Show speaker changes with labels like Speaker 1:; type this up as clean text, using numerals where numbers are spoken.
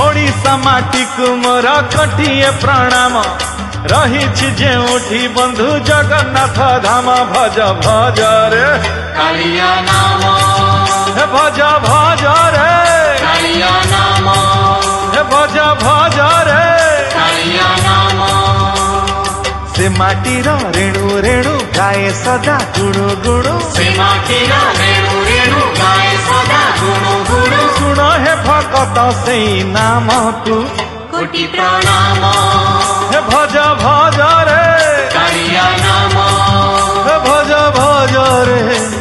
Speaker 1: ओडिशा माटी को मोर कटिए प्रणाम रही जेउठी बंधु जगन्नाथ धाम भज भज रे
Speaker 2: कालिया नाम
Speaker 1: भज भज रे
Speaker 2: कालिया नाम
Speaker 1: भज भज रे
Speaker 2: कालिया नाम
Speaker 1: से माटीर रेणु रेणु गाए सदा गुणु गुणु
Speaker 2: से माटीर रेणु रेणु गाए सदा गुणु गुणु
Speaker 1: शुण हे भगत से नाम तू
Speaker 2: कोटि प्रणाम
Speaker 1: हे भज भज रे
Speaker 2: कालिया नाम
Speaker 1: भज भज रे